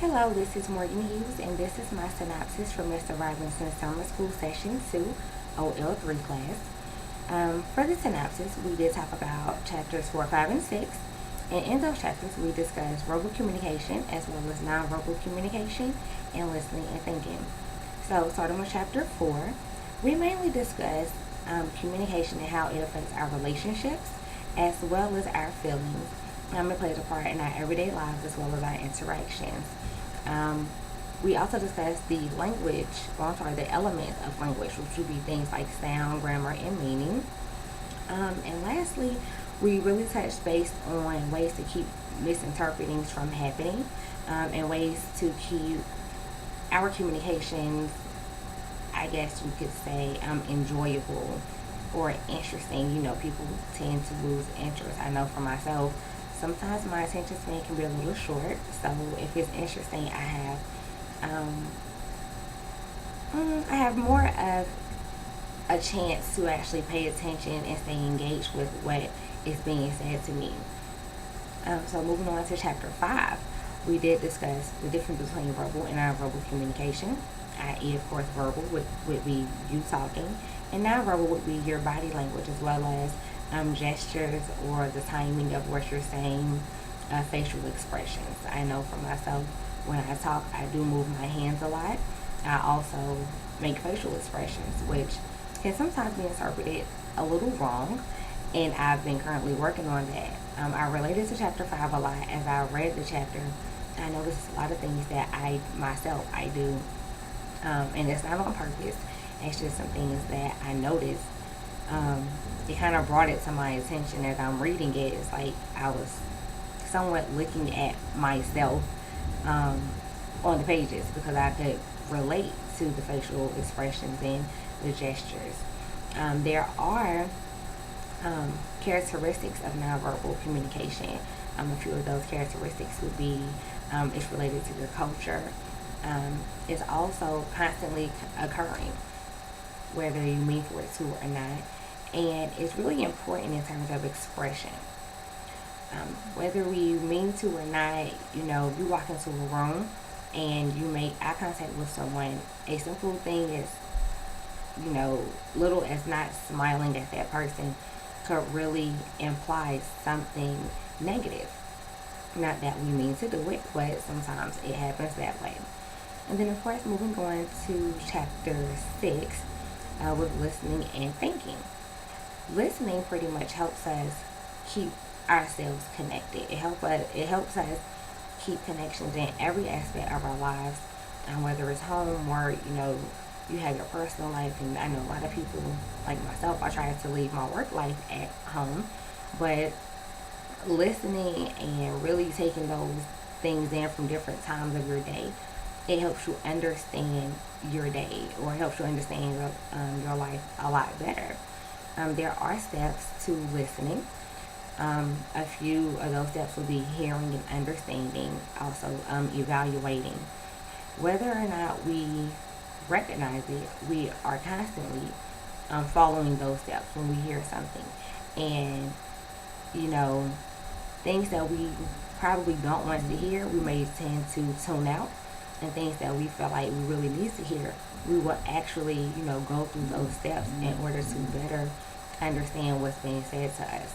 Hello, this is Morgan Hughes, and this is my synopsis from Mr. Robinson's Summer School Session 2 OL3 class. For the synopsis, we did talk about chapters 4, 5, and 6, and in those chapters, we discussed verbal communication as well as nonverbal communication and listening and thinking. So, starting with chapter 4, we mainly discussed communication and how it affects our relationships as well as our feelings. It plays a part in our everyday lives as well as our interactions. Um, we also discussed the language, the elements of language, which would be things like sound, grammar, and meaning. And lastly, we really touched base on ways to keep misinterpretings from happening, and ways to keep our communications, I guess you could say, enjoyable or interesting. People tend to lose interest. I know for myself, sometimes my attention span can be a little short. So if it's interesting, um, I have more of a chance to actually pay attention and stay engaged with what is being said to me. So moving on to chapter 5, we did discuss the difference between verbal and nonverbal communication, i.e., of course, verbal would be you talking, and nonverbal would be your body language as well as gestures or the timing of what you're saying, facial expressions. I know for myself, when I talk, I do move my hands a lot. I also make facial expressions, which can sometimes be interpreted a little wrong, and I've been currently working on that. I related to chapter 5 a lot. As I read the chapter, I noticed a lot of things that I do, and it's not on purpose. It's just some things that I noticed. It kind of brought it to my attention as I'm reading it. It's like I was somewhat looking at myself on the pages because I could relate to the facial expressions and the gestures. There are characteristics of nonverbal communication. A few of those characteristics would be it's related to your culture. It's also constantly occurring, whether you mean for it to or not. And it's really important in terms of expression. Whether we mean to or not, if you walk into a room and you make eye contact with someone, a simple thing is, little as not smiling at that person could really imply something negative. Not that we mean to do it, but sometimes it happens that way. And then, of course, moving on to chapter 6 with listening and thinking. Listening pretty much helps us keep ourselves connected. It helps us keep connections in every aspect of our lives, whether it's home, work, you have your personal life, and I know a lot of people, like myself, I try to leave my work life at home, but listening and really taking those things in from different times of your day, it helps you understand your day, or it helps you understand your life a lot better. There are steps to listening. A few of those steps will be hearing and understanding, also evaluating. Whether or not we recognize it, we are constantly following those steps when we hear something. And, things that we probably don't want to hear, we may tend to tune out. And things that we feel like we really need to hear, we will actually, go through those steps in order to better understand what's being said to us.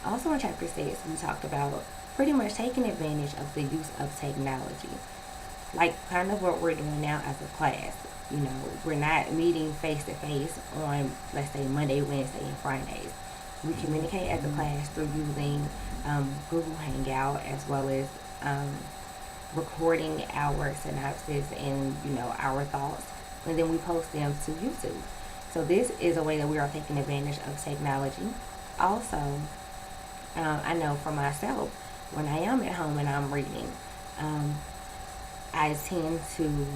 Also in chapter 6, we talked about pretty much taking advantage of the use of technology. Like kind of what we're doing now as a class. We're not meeting face to face on, let's say, Monday, Wednesday, and Fridays. We communicate as a class through using Google Hangout as well as recording our synopsis and our thoughts, and then we post them to YouTube. So this is a way that we are taking advantage of technology. Also, I know for myself, when I am at home and I'm reading, I tend to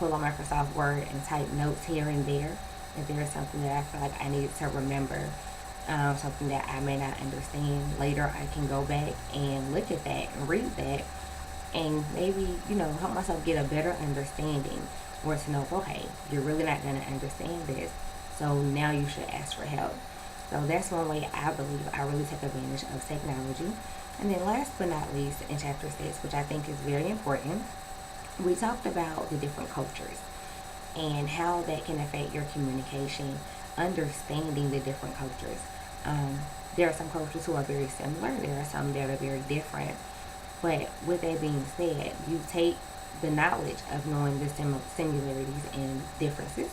pull on Microsoft Word and type notes here and there if there's something that I feel like I need to remember, something that I may not understand. Later I can go back and look at that and read that and maybe, help myself get a better understanding, or to know, okay, you're really not going to understand this, so now you should ask for help. So that's one way I believe I really take advantage of technology. And then last but not least, in chapter 6, which I think is very important, we talked about the different cultures and how that can affect your communication, understanding the different cultures. There are some cultures who are very similar, there are some that are very different. But with that being said, you take the knowledge of knowing the similarities and differences,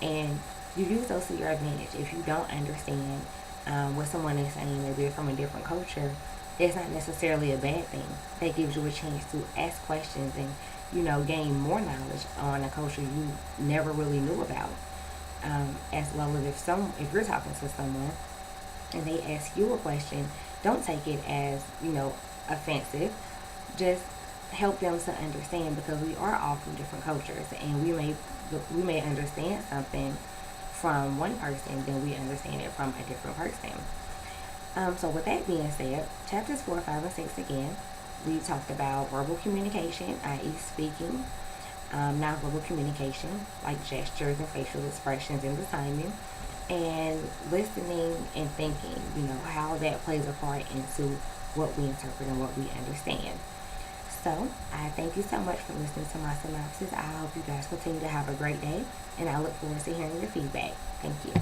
and you use those to your advantage. If you don't understand what someone is saying, maybe they're from a different culture, it's not necessarily a bad thing. That gives you a chance to ask questions and, gain more knowledge on a culture you never really knew about. As well as if you're talking to someone and they ask you a question, don't take it as, offensive. Just help them to understand, because we are all from different cultures, and we may understand something from one person than we understand it from a different person. So with that being said, chapters 4, 5, and 6 again, we talked about verbal communication, i.e. speaking, nonverbal communication, like gestures and facial expressions and the timing, and listening and thinking, how that plays a part into what we interpret and what we understand. So, I thank you so much for listening to my synopsis. I hope you guys continue to have a great day, and I look forward to hearing your feedback. Thank you.